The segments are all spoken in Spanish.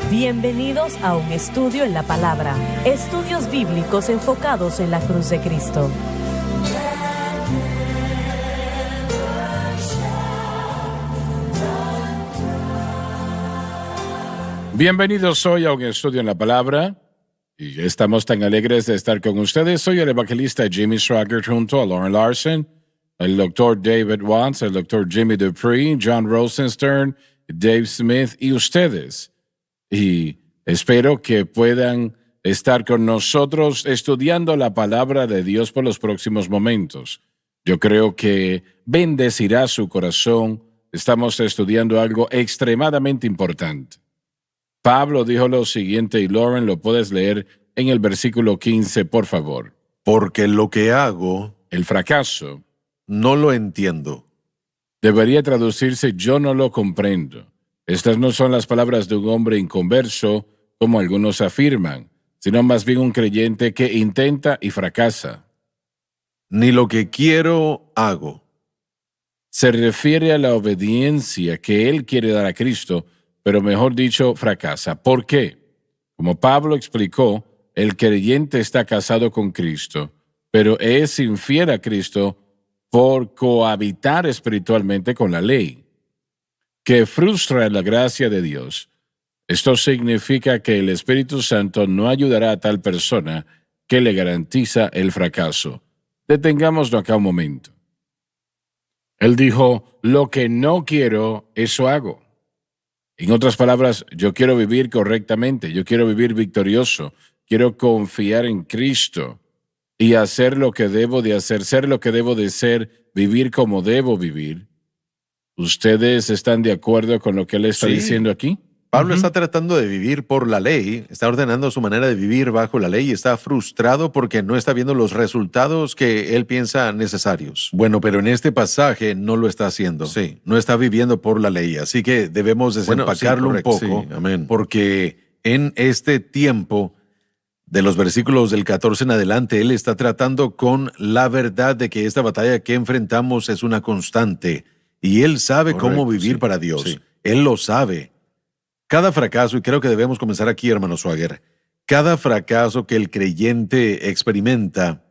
Bienvenidos a un estudio en la palabra. Estudios bíblicos enfocados en la cruz de Cristo. Bienvenidos hoy a un estudio en la palabra. Y estamos tan alegres de estar con ustedes. Soy el evangelista Jimmy Swaggart junto a Lauren Larson, el doctor David Watts, el doctor Jimmy Dupree, John Rosenstern, Dave Smith y ustedes. Y espero que puedan estar con nosotros estudiando la palabra de Dios por los próximos momentos. Yo creo que bendecirá su corazón. Estamos estudiando algo extremadamente importante. Pablo dijo lo siguiente, y Lauren, lo puedes leer en el versículo 15, por favor. Porque lo que hago, El fracaso no lo entiendo. debería traducirse yo no lo comprendo. Estas no son las palabras de un hombre inconverso, como algunos afirman, sino más bien un creyente que intenta y fracasa. Ni lo que quiero, hago. Se refiere a la obediencia que él quiere dar a Cristo, pero mejor dicho, fracasa. ¿Por qué? Como Pablo explicó, el creyente está casado con Cristo, pero es infiel a Cristo por cohabitar espiritualmente con la ley, que frustra la gracia de Dios. Esto significa que el Espíritu Santo no ayudará a tal persona que le garantiza el fracaso. Detengámoslo acá un momento. Él dijo, lo que no quiero, eso hago. En otras palabras, yo quiero vivir correctamente, yo quiero vivir victorioso, quiero confiar en Cristo y hacer lo que debo de hacer, ser lo que debo de ser, vivir como debo vivir. ¿Ustedes están de acuerdo con lo que él está diciendo aquí? Pablo está tratando de vivir por la ley, está ordenando su manera de vivir bajo la ley y está frustrado porque no está viendo los resultados que él piensa necesarios. Bueno, pero en este pasaje no lo está haciendo. Sí. No está viviendo por la ley, así que debemos desempacarlo un poco, Sí, amén. porque en este tiempo de los versículos del 14 en adelante, él está tratando con la verdad de que esta batalla que enfrentamos es una constante y él sabe cómo vivir para Dios. Sí. Él lo sabe. Cada fracaso, y creo que debemos comenzar aquí, hermano Swaggart, cada fracaso que el creyente experimenta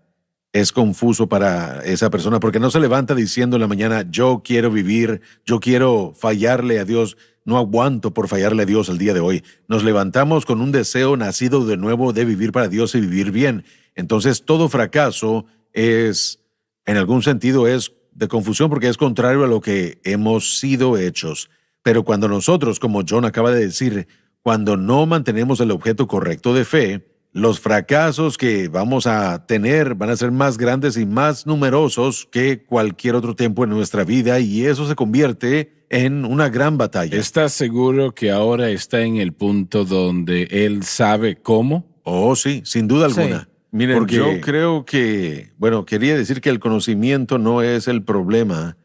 es confuso para esa persona porque no se levanta diciendo en la mañana, yo quiero vivir, yo quiero fallarle a Dios, no aguanto por fallarle a Dios el día de hoy. Nos levantamos con un deseo nacido de nuevo de vivir para Dios y vivir bien. Entonces todo fracaso es, en algún sentido, es de confusión porque es contrario a lo que hemos sido hechos. Pero cuando nosotros, como John acaba de decir, cuando no mantenemos el objeto correcto de fe, los fracasos que vamos a tener van a ser más grandes y más numerosos que cualquier otro tiempo en nuestra vida y eso se convierte en una gran batalla. ¿Estás seguro que ahora está en el punto donde él sabe cómo? Oh, sí, sin duda alguna. Sí. Miren, Porque yo creo que, quería decir que el conocimiento no es el problema.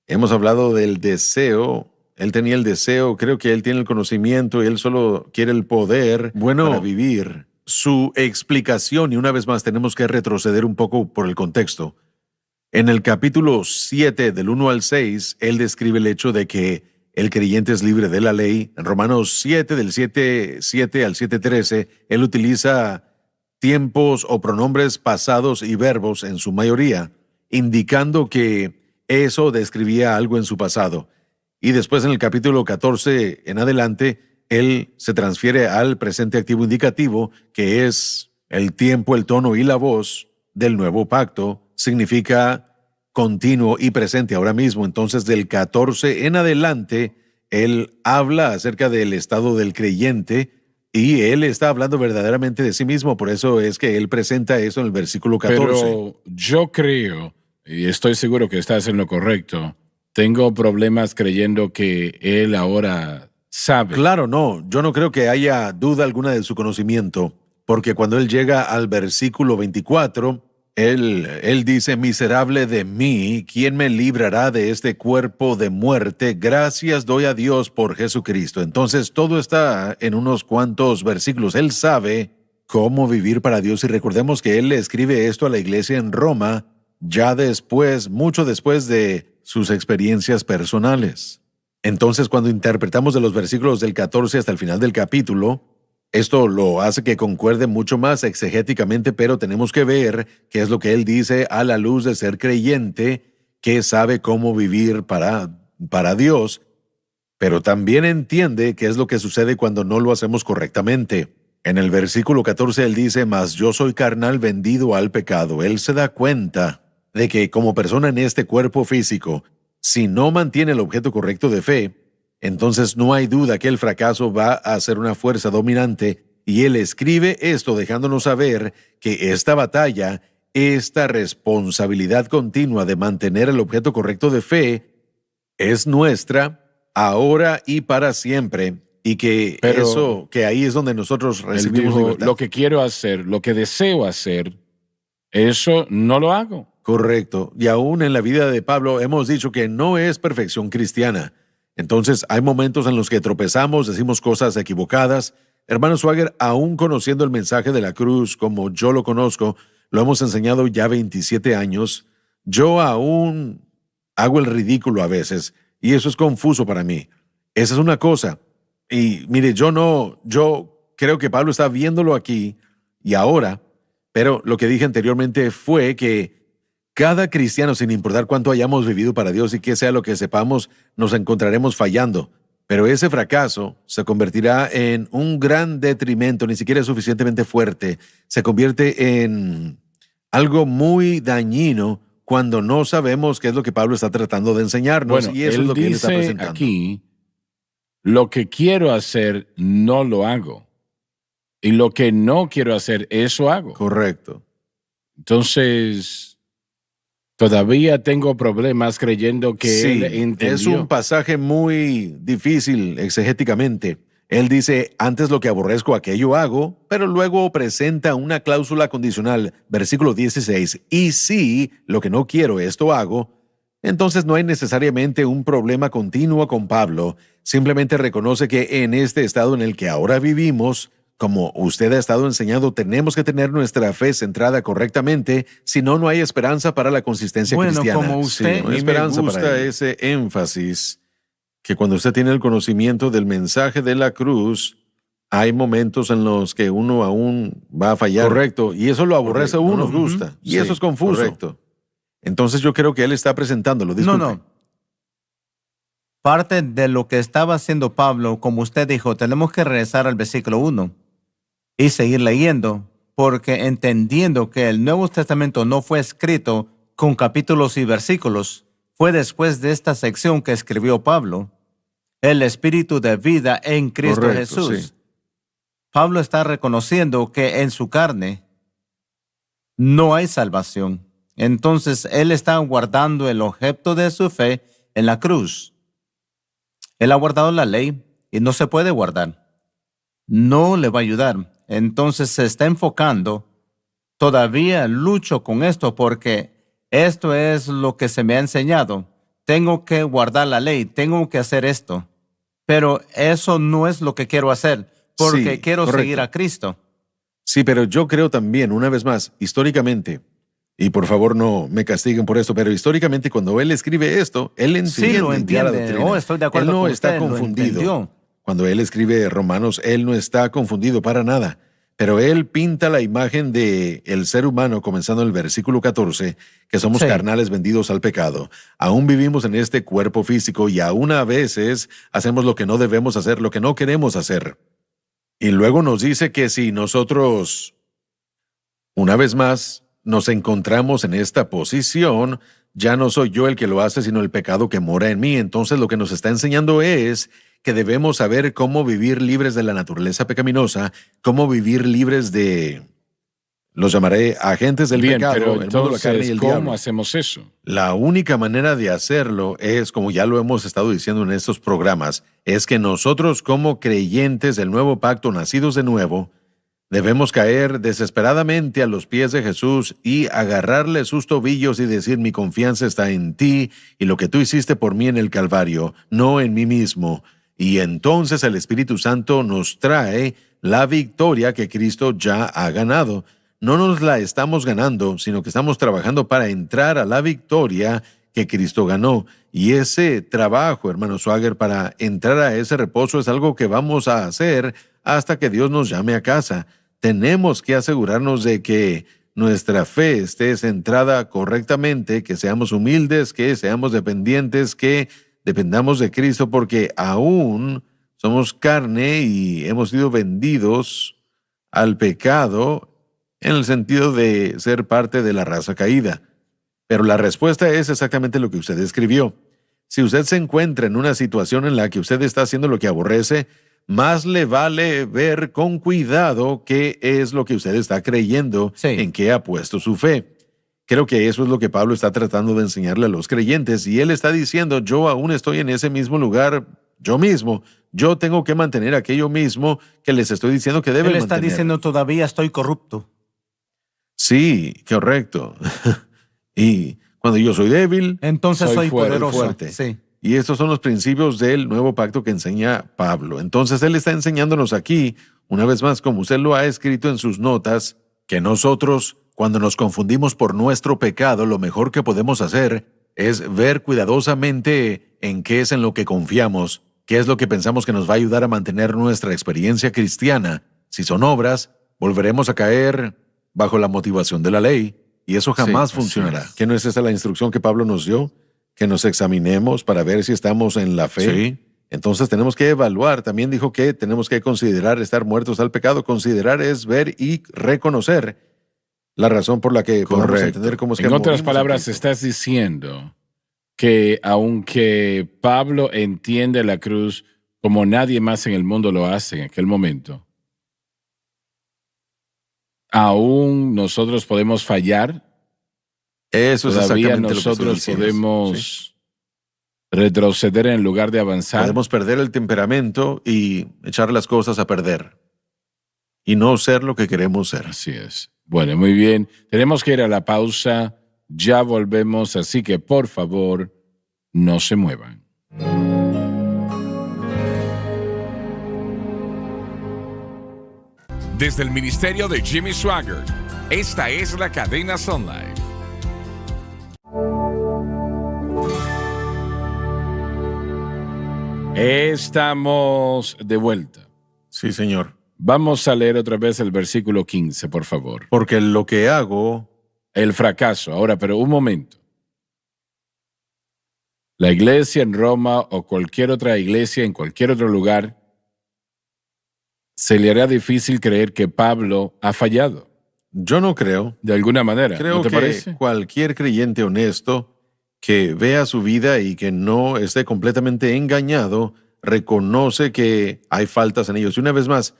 Hemos hablado del deseo. Él tenía el deseo, creo que él tiene el conocimiento y él solo quiere el poder para vivir. Su explicación, y una vez más tenemos que retroceder un poco por el contexto. En el capítulo 7, del 1 al 6, él describe el hecho de que el creyente es libre de la ley. En Romanos 7, del 7 al 7:13, él utiliza tiempos o pronombres pasados y verbos en su mayoría, indicando que eso describía algo en su pasado. Y después en el capítulo 14 en adelante, él se transfiere al presente activo indicativo, que es el tiempo, el tono y la voz del nuevo pacto. Significa continuo y presente ahora mismo. Entonces, del 14 en adelante, él habla acerca del estado del creyente y él está hablando verdaderamente de sí mismo. Por eso es que él presenta eso en el versículo 14. Pero yo creo, y estoy seguro que estás en lo correcto, tengo problemas creyendo que él ahora sabe. Claro, no. Yo no creo que haya duda alguna de su conocimiento, porque cuando él llega al versículo 24, él dice, miserable de mí, ¿quién me librará de este cuerpo de muerte? Gracias doy a Dios por Jesucristo. Entonces todo está en unos cuantos versículos. Él sabe cómo vivir para Dios y recordemos que él le escribe esto a la iglesia en Roma, ya después, mucho después de sus experiencias personales. Entonces, cuando interpretamos de los versículos del 14 hasta el final del capítulo, esto lo hace que concuerde mucho más exegéticamente, pero tenemos que ver qué es lo que él dice a la luz de ser creyente, que sabe cómo vivir para Dios, pero también entiende qué es lo que sucede cuando no lo hacemos correctamente. En el versículo 14 él dice, mas yo soy carnal vendido al pecado. Él se da cuenta de que como persona en este cuerpo físico, si no mantiene el objeto correcto de fe, entonces no hay duda que el fracaso va a ser una fuerza dominante, y él escribe esto dejándonos saber que esta batalla, esta responsabilidad continua de mantener el objeto correcto de fe, es nuestra ahora y para siempre, y que que ahí es donde nosotros Él recibimos dijo, libertad. lo que quiero hacer, lo que deseo hacer, eso no lo hago. Correcto. Y aún en la vida de Pablo hemos dicho que no es perfección cristiana. Entonces hay momentos en los que tropezamos, decimos cosas equivocadas. Hermano Swagger, aún conociendo el mensaje de la cruz como yo lo conozco, lo hemos enseñado ya 27 años, yo aún hago el ridículo a veces, y eso es confuso para mí. Esa es una cosa. Y mire, yo creo que Pablo está viéndolo aquí y ahora, pero lo que dije anteriormente fue que cada cristiano, sin importar cuánto hayamos vivido para Dios y qué sea lo que sepamos, nos encontraremos fallando. Pero ese fracaso se convertirá en un gran detrimento, ni siquiera es suficientemente fuerte. Se convierte en algo muy dañino cuando no sabemos qué es lo que Pablo está tratando de enseñarnos. Bueno, Y eso es lo que él está dice presentando. aquí, lo que quiero hacer no lo hago. Y lo que no quiero hacer, eso hago. Correcto. Entonces, todavía tengo problemas creyendo que Sí, él entendió. es un pasaje muy difícil exegéticamente. Él dice, antes lo que aborrezco, aquello hago, pero luego presenta una cláusula condicional, versículo 16, y si lo que no quiero, esto hago. Entonces no hay necesariamente un problema continuo con Pablo, simplemente reconoce que en este estado en el que ahora vivimos, como usted ha estado enseñando, tenemos que tener nuestra fe centrada correctamente, si no, no hay esperanza para la consistencia cristiana. Como usted, Sí, no hay esperanza. Me gusta ese énfasis, que cuando usted tiene el conocimiento del mensaje de la cruz, hay momentos en los que uno aún va a fallar. Correcto, y eso lo aborrece a uno. No nos gusta, y eso es confuso. Correcto. Entonces yo creo que él está presentándolo. Disculpe. No. Parte de lo que estaba haciendo Pablo, como usted dijo, tenemos que regresar al versículo 1 y seguir leyendo, porque entendiendo que el Nuevo Testamento no fue escrito con capítulos y versículos, fue después de esta sección que escribió Pablo, el Espíritu de vida en Cristo Correcto, Jesús. sí. Pablo está reconociendo que en su carne no hay salvación. Entonces, él está guardando el objeto de su fe en la cruz. Él ha guardado la ley y no se puede guardar. No le va a ayudar. Entonces, se está enfocando. Todavía lucho con esto porque esto es lo que se me ha enseñado. Tengo que guardar la ley, tengo que hacer esto. Pero eso no es lo que quiero hacer, porque Sí, quiero correcto. seguir a Cristo. Sí, pero yo creo también, una vez más, históricamente, y por favor no me castiguen por esto, pero históricamente cuando él escribe esto, él entiende, Sí, lo ya la entiende. doctrina. Estoy de acuerdo él no con está usted, lo confundido. entendió. Cuando él escribe Romanos, él no está confundido para nada. Pero él pinta la imagen de el ser humano, comenzando en el versículo 14, que somos Sí. carnales vendidos al pecado. Aún vivimos en este cuerpo físico y aún a veces hacemos lo que no debemos hacer, lo que no queremos hacer. Y luego nos dice que si nosotros, una vez más, nos encontramos en esta posición, ya no soy yo el que lo hace, sino el pecado que mora en mí. Entonces lo que nos está enseñando es que debemos saber cómo vivir libres de la naturaleza pecaminosa, cómo vivir libres de, los llamaré agentes del Bien, pecado, pero el mundo, la carne y entonces, el ¿cómo diablo. hacemos eso? La única manera de hacerlo es, como ya lo hemos estado diciendo en estos programas, es que nosotros como creyentes del nuevo pacto, nacidos de nuevo, debemos caer desesperadamente a los pies de Jesús y agarrarle sus tobillos y decir, mi confianza está en ti y lo que tú hiciste por mí en el Calvario, no en mí mismo. Y entonces el Espíritu Santo nos trae la victoria que Cristo ya ha ganado. No nos la estamos ganando, sino que estamos trabajando para entrar a la victoria que Cristo ganó. Y ese trabajo, hermano Swagger, para entrar a ese reposo es algo que vamos a hacer hasta que Dios nos llame a casa. Tenemos que asegurarnos de que nuestra fe esté centrada correctamente, que seamos humildes, que seamos dependientes, que dependamos de Cristo, porque aún somos carne y hemos sido vendidos al pecado en el sentido de ser parte de la raza caída. Pero la respuesta es exactamente lo que usted escribió. Si usted se encuentra en una situación en la que usted está haciendo lo que aborrece, más le vale ver con cuidado qué es lo que usted está creyendo, Sí. en qué ha puesto su fe. Creo que eso es lo que Pablo está tratando de enseñarle a los creyentes, y él está diciendo, yo aún estoy en ese mismo lugar, yo mismo, yo tengo que mantener aquello mismo que les estoy diciendo que deben Él está mantener. diciendo, todavía estoy corrupto. Sí, correcto. Y cuando yo soy débil, Entonces Soy soy fuerte, poderoso. fuerte. Sí. Y estos son los principios del nuevo pacto que enseña Pablo. Entonces él está enseñándonos aquí, una vez más, como usted lo ha escrito en sus notas, que nosotros, cuando nos confundimos por nuestro pecado, lo mejor que podemos hacer es ver cuidadosamente en qué es en lo que confiamos, qué es lo que pensamos que nos va a ayudar a mantener nuestra experiencia cristiana. Si son obras, volveremos a caer bajo la motivación de la ley, y eso jamás Sí, funcionará. así es. ¿Que no es esa la instrucción que Pablo nos dio? Que nos examinemos para ver si estamos en la fe. Sí. Entonces tenemos que evaluar. También dijo que tenemos que considerar estar muertos al pecado. Considerar es ver y reconocer la razón por la que podemos Correcto. entender cómo es que En otras morimos en palabras, Cristo. estás diciendo que aunque Pablo entiende la cruz como nadie más en el mundo lo hace en aquel momento, aún nosotros podemos fallar, Eso es todavía exactamente lo que estoy nosotros diciendo. podemos Sí. retroceder en lugar de avanzar. Podemos perder el temperamento y echar las cosas a perder. Y no ser lo que queremos ser. Así es. Bueno, muy bien. Tenemos que ir a la pausa. Ya volvemos, así que por favor, no se muevan. Desde el ministerio de Jimmy Swaggart, esta es la cadena Sunlight. Estamos de vuelta. Sí, Señor. Vamos a leer otra vez el versículo 15, por favor. Porque lo que hago, El fracaso. Ahora, pero un momento. La iglesia en Roma o cualquier otra iglesia en cualquier otro lugar, se le hará difícil creer que Pablo ha fallado. yo no creo. De alguna manera. Creo ¿No te que parece? cualquier creyente honesto que vea su vida y que no esté completamente engañado, reconoce que hay faltas en ellos. Y una vez más,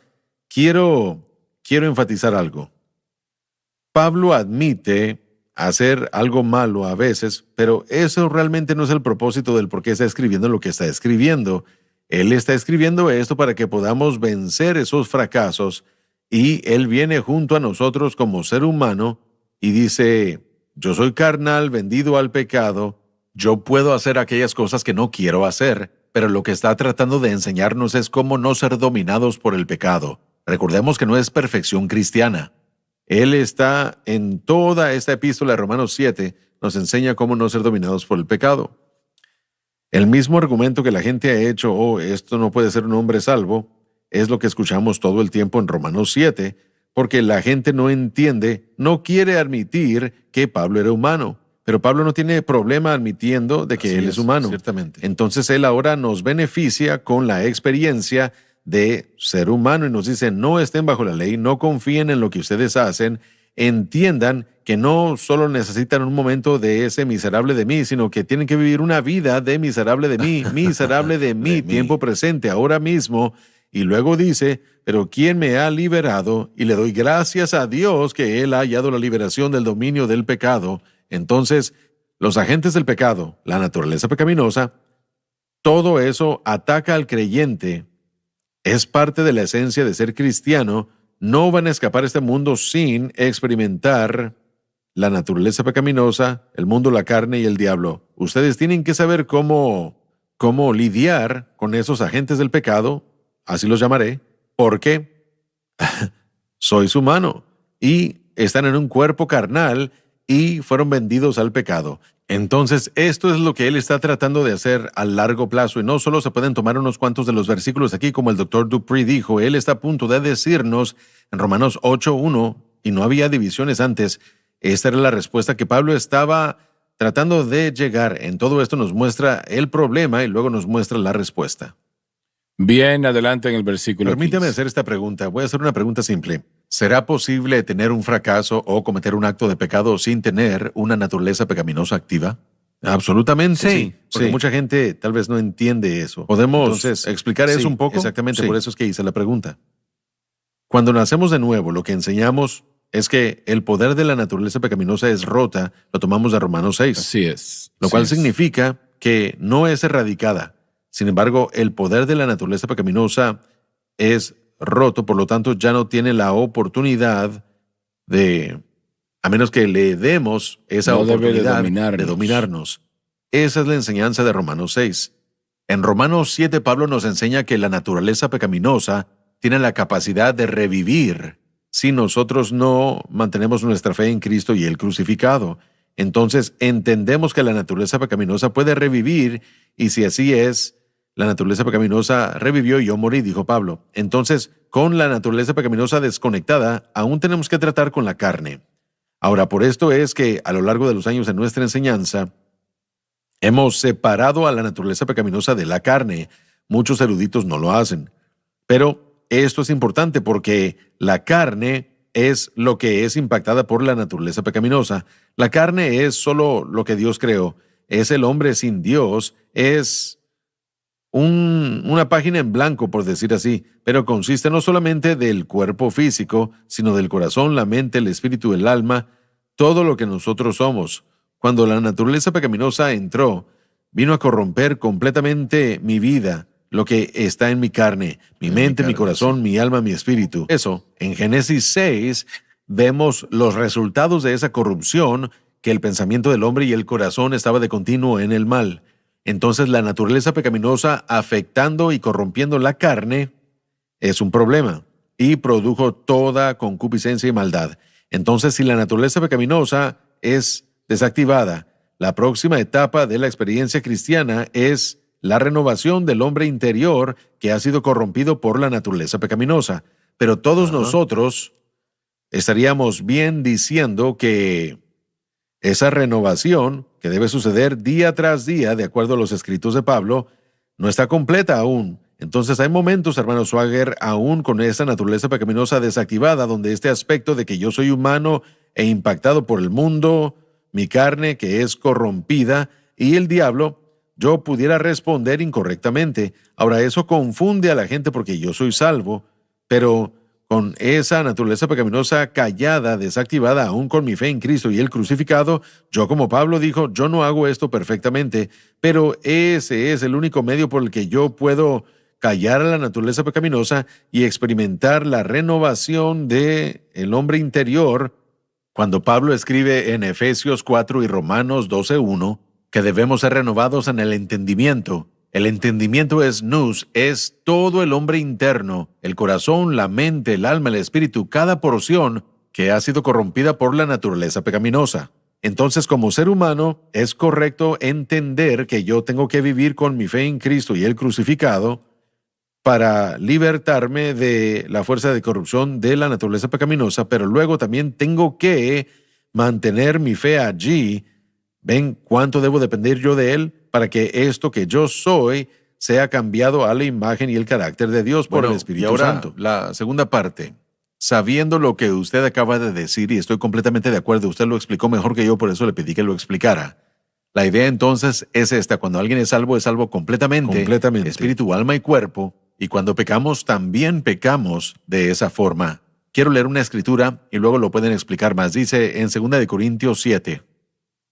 quiero enfatizar algo. Pablo admite hacer algo malo a veces, pero eso realmente no es el propósito del por qué está escribiendo lo que está escribiendo. Él está escribiendo esto para que podamos vencer esos fracasos, y Él viene junto a nosotros como ser humano y dice, yo soy carnal, vendido al pecado, yo puedo hacer aquellas cosas que no quiero hacer, pero lo que está tratando de enseñarnos es cómo no ser dominados por el pecado. Recordemos que no es perfección cristiana. Él está en toda esta epístola de Romanos 7, nos enseña cómo no ser dominados por el pecado. El mismo argumento que la gente ha hecho, esto no puede ser un hombre salvo, es lo que escuchamos todo el tiempo en Romanos 7, porque la gente no entiende, no quiere admitir que Pablo era humano. Pero Pablo no tiene problema admitiendo de que Así él es, es humano. ciertamente. Entonces él ahora nos beneficia con la experiencia de ser humano y nos dice, no estén bajo la ley, no confíen en lo que ustedes hacen, entiendan que no solo necesitan un momento de ese miserable de mí, sino que tienen que vivir una vida de miserable de mí, miserable de mí, tiempo presente, ahora mismo. Y luego dice, pero ¿quién me ha liberado? Y le doy gracias a Dios que Él ha hallado la liberación del dominio del pecado. Entonces, los agentes del pecado, la naturaleza pecaminosa, todo eso ataca al creyente. Es parte de la esencia de ser cristiano. No van a escapar a este mundo sin experimentar la naturaleza pecaminosa, el mundo, la carne y el diablo. Ustedes tienen que saber cómo lidiar con esos agentes del pecado, así los llamaré, porque sois humano y están en un cuerpo carnal y fueron vendidos al pecado. Entonces, esto es lo que él está tratando de hacer a largo plazo. Y no solo se pueden tomar unos cuantos de los versículos aquí, como el Dr. Dupree dijo. Él está a punto de decirnos en Romanos 8:1, y no había divisiones antes. Esta era la respuesta que Pablo estaba tratando de llegar. En todo esto nos muestra el problema y luego nos muestra la respuesta. Bien, adelante en el versículo Permítame 15. hacer esta pregunta. Voy a hacer una pregunta simple. ¿Será posible tener un fracaso o cometer un acto de pecado sin tener una naturaleza pecaminosa activa? Absolutamente. Sí, Porque sí. mucha gente tal vez no entiende eso. ¿Podemos Entonces, explicar sí, eso un poco? exactamente, Por eso es que hice la pregunta. Cuando nacemos de nuevo, lo que enseñamos es que el poder de la naturaleza pecaminosa es rota. Lo tomamos de Romanos 6. Así es. Lo así cual es. significa que no es erradicada. Sin embargo, el poder de la naturaleza pecaminosa es roto, por lo tanto ya no tiene la oportunidad de, a menos que le demos esa No debe de oportunidad de dominarnos. dominarnos. Esa es la enseñanza de Romanos 6. En Romanos 7, Pablo nos enseña que la naturaleza pecaminosa tiene la capacidad de revivir si nosotros no mantenemos nuestra fe en Cristo y el crucificado. Entonces entendemos que la naturaleza pecaminosa puede revivir, y si así es, la naturaleza pecaminosa revivió y yo morí, dijo Pablo. Entonces, con la naturaleza pecaminosa desconectada, aún tenemos que tratar con la carne. Ahora, por esto es que a lo largo de los años en nuestra enseñanza, hemos separado a la naturaleza pecaminosa de la carne. Muchos eruditos no lo hacen. Pero esto es importante porque la carne es lo que es impactada por la naturaleza pecaminosa. La carne es solo lo que Dios creó. Es el hombre sin Dios. Es una página en blanco, por decir así, pero consiste no solamente del cuerpo físico, sino del corazón, la mente, el espíritu, el alma, todo lo que nosotros somos. Cuando la naturaleza pecaminosa entró, vino a corromper completamente mi vida, lo que está en mi carne, mi mente, mi corazón, mi alma, mi espíritu. Eso, en Génesis 6, vemos los resultados de esa corrupción, que el pensamiento del hombre y el corazón estaba de continuo en el mal. Entonces la naturaleza pecaminosa afectando y corrompiendo la carne es un problema y produjo toda concupiscencia y maldad. Entonces, si la naturaleza pecaminosa es desactivada, la próxima etapa de la experiencia cristiana es la renovación del hombre interior que ha sido corrompido por la naturaleza pecaminosa. Pero todos nosotros estaríamos bien diciendo que esa renovación, que debe suceder día tras día, de acuerdo a los escritos de Pablo, no está completa aún. Entonces hay momentos, hermano Swagger, aún con esa naturaleza pecaminosa desactivada, donde este aspecto de que yo soy humano e impactado por el mundo, mi carne que es corrompida, y el diablo, yo pudiera responder incorrectamente. Ahora, eso confunde a la gente porque yo soy salvo, pero con esa naturaleza pecaminosa callada, desactivada, aún con mi fe en Cristo y el crucificado, yo, como Pablo dijo, yo no hago esto perfectamente, pero ese es el único medio por el que yo puedo callar a la naturaleza pecaminosa y experimentar la renovación del hombre interior. Cuando Pablo escribe en Efesios 4 y Romanos 12:1 que debemos ser renovados en el entendimiento. El entendimiento es nous, es todo el hombre interno, el corazón, la mente, el alma, el espíritu, cada porción que ha sido corrompida por la naturaleza pecaminosa. Entonces, como ser humano, es correcto entender que yo tengo que vivir con mi fe en Cristo y el crucificado para libertarme de la fuerza de corrupción de la naturaleza pecaminosa, pero luego también tengo que mantener mi fe allí. ¿Ven cuánto debo depender yo de Él para que esto que yo soy sea cambiado a la imagen y el carácter de Dios por el Espíritu Santo? La segunda parte, sabiendo lo que usted acaba de decir, y estoy completamente de acuerdo, usted lo explicó mejor que yo, por eso le pedí que lo explicara. La idea entonces es esta: cuando alguien es salvo completamente, espíritu, alma y cuerpo, y cuando pecamos, también pecamos de esa forma. Quiero leer una escritura y luego lo pueden explicar más. Dice en 2 Corintios 7.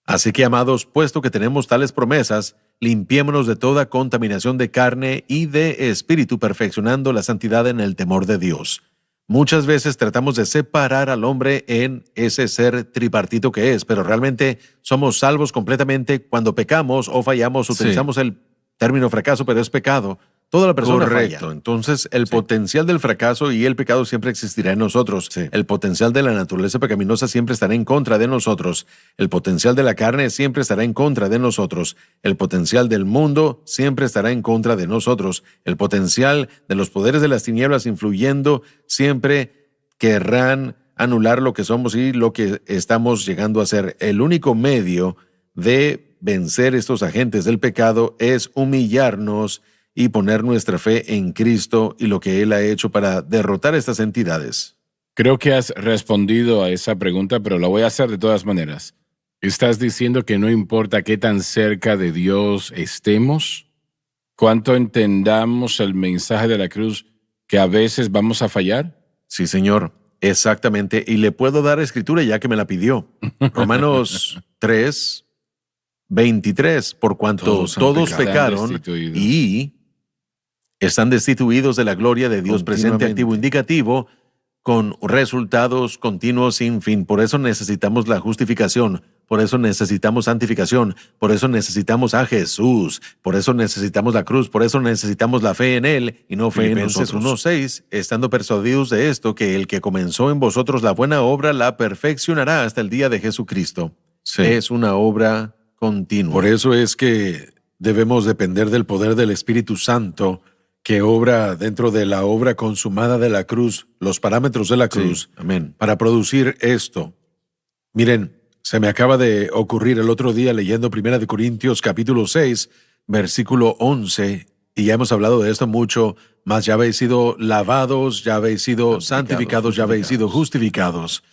Así que, amados, puesto que tenemos tales promesas, limpiémonos de toda contaminación de carne y de espíritu, perfeccionando la santidad en el temor de Dios. Muchas veces tratamos de separar al hombre en ese ser tripartito que es, pero realmente somos salvos completamente cuando pecamos o fallamos. Utilizamos el término fracaso, pero es pecado. Toda la persona Correcto. falla. Entonces, el potencial del fracaso y el pecado siempre existirá en nosotros. Sí. El potencial de la naturaleza pecaminosa siempre estará en contra de nosotros. El potencial de la carne siempre estará en contra de nosotros. El potencial del mundo siempre estará en contra de nosotros. El potencial de los poderes de las tinieblas influyendo siempre querrán anular lo que somos y lo que estamos llegando a ser. El único medio de vencer estos agentes del pecado es humillarnos y poner nuestra fe en Cristo y lo que Él ha hecho para derrotar estas entidades. Creo que has respondido a esa pregunta, pero la voy a hacer de todas maneras. ¿Estás diciendo que no importa qué tan cerca de Dios estemos, cuánto entendamos el mensaje de la cruz, que a veces vamos a fallar? Sí, Señor, exactamente. Y le puedo dar escritura ya que me la pidió. Romanos 3, 23, por cuanto todos pecaron destituidos. y están destituidos de la gloria de Dios, presente, Continuamente. activo, indicativo, con resultados continuos sin fin. Por eso necesitamos la justificación, por eso necesitamos santificación, por eso necesitamos a Jesús, por eso necesitamos la cruz, por eso necesitamos la fe en Él y no fe en Filipenses nosotros. 1:6, estando persuadidos de esto, que el que comenzó en vosotros la buena obra la perfeccionará hasta el día de Jesucristo. Sí. Es una obra continua. Por eso es que debemos depender del poder del Espíritu Santo que obra dentro de la obra consumada de la cruz, los parámetros de la cruz, amén. para producir esto. Miren, se me acaba de ocurrir el otro día leyendo 1 Corintios capítulo 6, versículo 11, y ya hemos hablado de esto mucho, mas ya habéis sido lavados, ya habéis sido santificados, ya habéis sido justificados.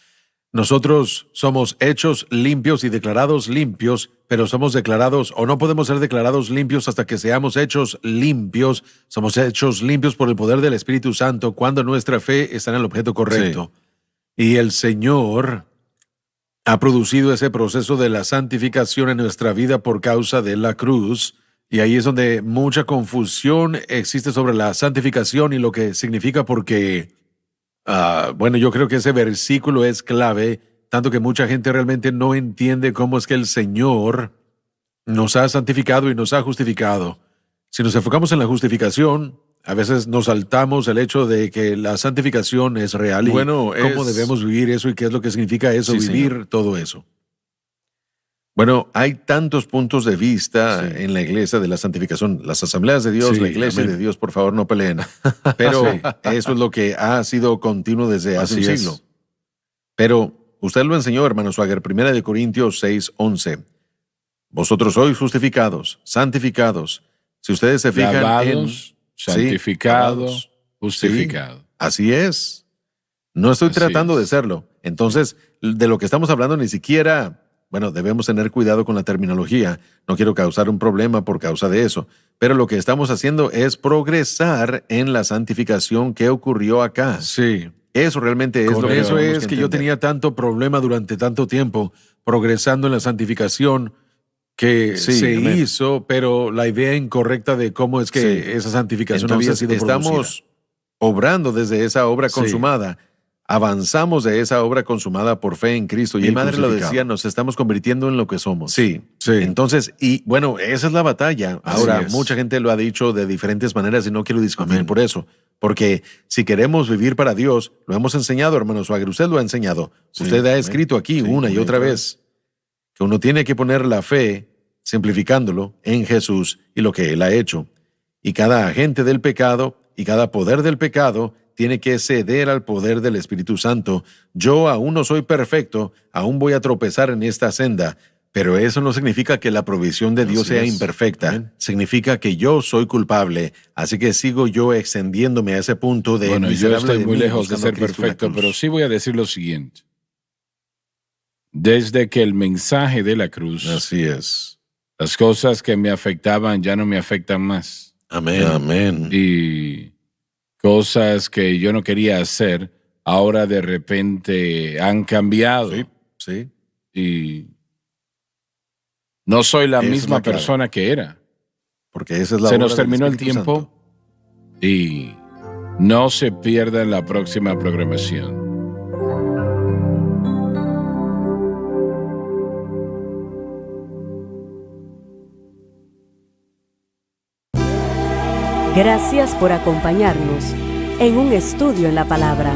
Nosotros somos hechos limpios y declarados limpios, pero somos declarados, o no podemos ser declarados limpios hasta que seamos hechos limpios. Somos hechos limpios por el poder del Espíritu Santo cuando nuestra fe está en el objeto correcto. Y el Señor ha producido ese proceso de la santificación en nuestra vida por causa de la cruz. Y ahí es donde mucha confusión existe sobre la santificación y lo que significa, porque bueno, yo creo que ese versículo es clave, tanto que mucha gente realmente no entiende cómo es que el Señor nos ha santificado y nos ha justificado. Si nos enfocamos en la justificación, a veces nos saltamos el hecho de que la santificación es real y Bueno, cómo debemos vivir eso y qué es lo que significa eso, Sí, vivir señor. todo eso. Bueno, hay tantos puntos de vista en la iglesia de la santificación. Las asambleas de Dios, Sí, la iglesia amén. de Dios, por favor, no peleen. Pero eso es lo que ha sido continuo desde hace un Así es. siglo. Pero usted lo enseñó, hermano Swagger, 1 Corintios 6, 11. Vosotros sois justificados, santificados. Si ustedes se fijan Lavados, santificado, lavados. justificado. Así es. No estoy Así tratando de es. serlo. Entonces, de lo que estamos hablando ni siquiera, bueno, debemos tener cuidado con la terminología. No quiero causar un problema por causa de eso. Pero lo que estamos haciendo es progresar en la santificación que ocurrió acá. Sí. Eso realmente es Por lo que eso tenemos es que yo entender. tenía tanto problema durante tanto tiempo progresando en la santificación que Sí, se amén. hizo, pero la idea incorrecta de cómo es que Sí. esa santificación había Entonces, sido producida. estamos obrando desde esa obra Sí. consumada. Avanzamos de esa obra consumada por fe en Cristo. Y Y mi madre lo crucificado. decía, nos estamos convirtiendo en lo que somos. Sí. Entonces, y bueno, esa es la batalla. Así Ahora, es. mucha gente lo ha dicho de diferentes maneras y no quiero discutir Amén. por eso. Porque si queremos vivir para Dios, lo hemos enseñado, hermano Swagger, usted lo ha enseñado. Sí, Usted ha amén. escrito aquí Sí, una y otra vez que uno tiene que poner la fe, simplificándolo, en Jesús y lo que Él ha hecho. Y cada agente del pecado y cada poder del pecado tiene que ceder al poder del Espíritu Santo. Yo aún no soy perfecto, aún voy a tropezar en esta senda, pero eso no significa que la provisión de Dios Así sea es. imperfecta. Amén. Significa que yo soy culpable, así que sigo yo extendiéndome a ese punto de Bueno, yo miserable estoy de muy mí, lejos de buscando ser a Cristo en la perfecto, cruz. pero sí voy a decir lo siguiente. Desde que el mensaje de la cruz, Así es. las cosas que me afectaban ya no me afectan más. Amén. Amén. Y cosas que yo no quería hacer, ahora de repente han cambiado. Sí, sí. Y no soy la Esa es misma la clave. persona que era. Porque esa es la Se obra nos del terminó el Espíritu tiempo Santo. y no se pierda en la próxima programación. Gracias por acompañarnos en un estudio en la palabra.